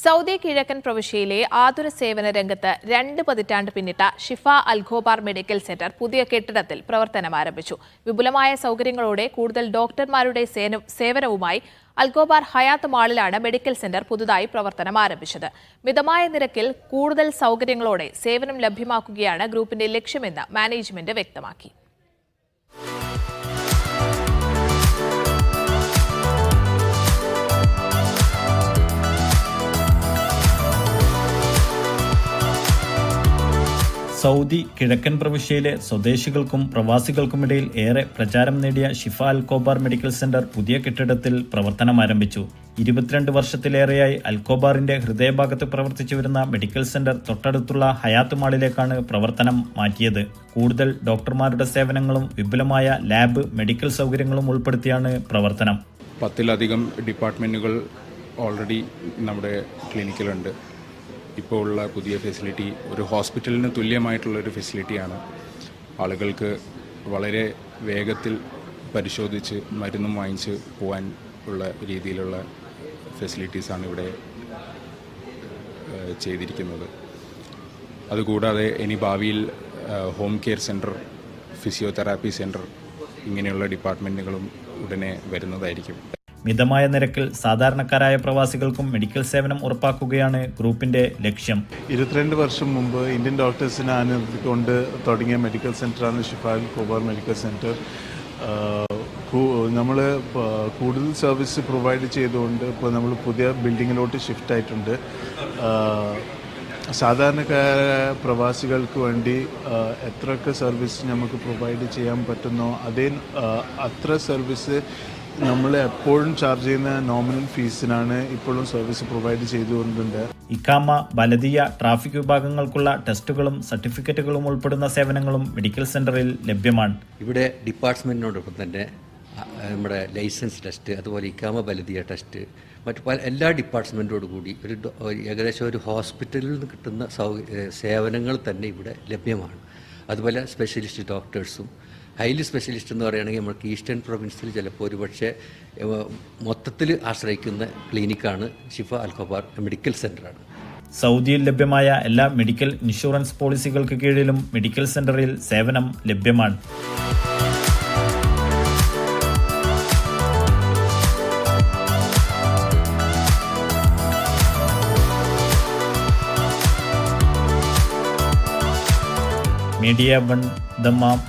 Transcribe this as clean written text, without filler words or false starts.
Saudi കിഴക്കൻ പ്രവിശ്യയിലെ ആതുര സേവന രംഗത്ത് 2 പതിറ്റാണ്ട് പിന്നിട്ട ഷിഫ അൽഖോബാർ മെഡിക്കൽ സെന്റർ പുതിയ കെട്ടിടത്തിൽ പ്രവർത്തനം ആരംഭിച്ചു. വിപുലമായ സൗകര്യങ്ങളോടെ കൂടുതൽ ഡോക്ടർമാരുടെ സേവനവുമായി അൽഖോബാർ ഹയാത്ത് മാളിലാണ് മെഡിക്കൽ സെന്റർ പുതുതായി പ്രവർത്തനം ആരംഭിച്ചത്. മിതമായ നിരക്കിൽ കൂടുതൽ സൗകര്യങ്ങളോടെ സേവനം ലഭ്യമാക്കുകയാണ് ഗ്രൂപ്പിന്റെ ലക്ഷ്യമെന്ന് മാനേജ്മെന്റ് വ്യക്തമാക്കി. സൗദി കിഴക്കൻ പ്രവിശ്യയിലെ സ്വദേശികൾക്കും പ്രവാസികൾക്കുമിടയിൽ ഏറെ പ്രചാരം നേടിയ ഷിഫ അൽഖോബാർ മെഡിക്കൽ സെന്റർ പുതിയ കെട്ടിടത്തിൽ പ്രവർത്തനം ആരംഭിച്ചു. 22 വർഷത്തിലേറെയായി അൽഖോബാറിന്റെ ഹൃദയഭാഗത്ത് പ്രവർത്തിച്ചു വരുന്ന മെഡിക്കൽ സെന്റർ തൊട്ടടുത്തുള്ള ഹയാത്ത് മാളിലേക്കാണ് പ്രവർത്തനം മാറ്റിയത്. കൂടുതൽ ഡോക്ടർമാരുടെ സേവനങ്ങളും വിപുലമായ ലാബ്, മെഡിക്കൽ സൗകര്യങ്ങളും ഉൾപ്പെടുത്തിയാണ് പ്രവർത്തനം. 10-ലധികം ഡിപ്പാർട്ട്മെന്റുകൾ ഓൾറെഡി നമ്മുടെ ക്ലിനിക്കിലുണ്ട്. ഇപ്പോൾ ഉള്ള പുതിയ ഫെസിലിറ്റി ഒരു ഹോസ്പിറ്റലിന് തുല്യമായിട്ടുള്ളൊരു ഫെസിലിറ്റിയാണ്. ആളുകൾക്ക് വളരെ വേഗത്തിൽ പരിശോധിച്ച് മരുന്നും വാങ്ങിച്ച് പോകാൻ ഉള്ള രീതിയിലുള്ള ഫെസിലിറ്റീസാണ് ഇവിടെ ചെയ്തിരിക്കുന്നത്. അതുകൂടാതെ ഇനി ഭാവിയിൽ home care centre, physiotherapy centre ഇങ്ങനെയുള്ള ഡിപ്പാർട്ട്മെൻറ്റുകളും ഉടനെ വരുന്നതായിരിക്കും. മിതമായ നിരക്കിൽ സാധാരണക്കാരായ പ്രവാസികൾക്കും മെഡിക്കൽ സേവനം ഉറപ്പാക്കുകയാണ് ഗ്രൂപ്പിന്റെ ലക്ഷ്യം. 22 വർഷം മുമ്പ് ഇന്ത്യൻ ഡോക്ടേഴ്സിനെ ആനന്ദിക്കൊണ്ട് തുടങ്ങിയ മെഡിക്കൽ സെൻ്ററാണ് ഷിഫ അൽഖോബാർ മെഡിക്കൽ സെൻറ്റർ. നമ്മൾ കൂടുതൽ സർവീസ് പ്രൊവൈഡ് ചെയ്തുകൊണ്ട് ഇപ്പോൾ നമ്മൾ പുതിയ ബിൽഡിങ്ങിലോട്ട് ഷിഫ്റ്റ് ആയിട്ടുണ്ട്. സാധാരണക്കാരായ പ്രവാസികൾക്ക് വേണ്ടി എത്രയൊക്കെ സർവീസ് നമുക്ക് പ്രൊവൈഡ് ചെയ്യാൻ പറ്റുന്നോ അത്ര സർവീസ് നമ്മൾ എപ്പോഴും ചാർജ് ചെയ്യുന്ന നോമിനൽ ഫീസിനാണ് ഇപ്പോഴും സർവീസ് പ്രൊവൈഡ് ചെയ്തുകൊണ്ടുണ്ട്. ഇഖാമ, ബലദിയ, ട്രാഫിക് വിഭാഗങ്ങൾക്കുള്ള ടെസ്റ്റുകളും സർട്ടിഫിക്കറ്റുകളും ഉൾപ്പെടുന്ന സേവനങ്ങളും മെഡിക്കൽ സെന്ററിൽ ലഭ്യമാണ്. ഇവിടെ ഡിപ്പാർട്ട്മെൻറ്റിനോടൊപ്പം തന്നെ നമ്മുടെ ലൈസൻസ് ടെസ്റ്റ്, അതുപോലെ ഇഖാമ, ബലദിയ ടെസ്റ്റ്, മറ്റു എല്ലാ ഡിപ്പാർട്ട്മെൻറ്റോടു കൂടി ഏകദേശം ഒരു ഹോസ്പിറ്റലിൽ നിന്ന് കിട്ടുന്ന സേവനങ്ങൾ തന്നെ ഇവിടെ ലഭ്യമാണ്. അതുപോലെ സ്പെഷ്യലിസ്റ്റ് ഡോക്ടേഴ്സും ഹൈലി സ്പെഷ്യലിസ്റ്റ് എന്ന് പറയുകയാണെങ്കിൽ നമുക്ക് ഈസ്റ്റേൺ പ്രൊവിൻസിൽ ചിലപ്പോൾ ഒരുപക്ഷെ മൊത്തത്തിൽ ആശ്രയിക്കുന്ന ക്ലിനിക്കാണ് ഷിഫ അൽഖോബാർ മെഡിക്കൽ സെൻ്ററാണ്. സൗദിയിൽ ലഭ്യമായ എല്ലാ മെഡിക്കൽ ഇൻഷുറൻസ് പോളിസികൾക്ക് കീഴിലും മെഡിക്കൽ സെന്ററിൽ സേവനം ലഭ്യമാണ്. Media 1 Dammam.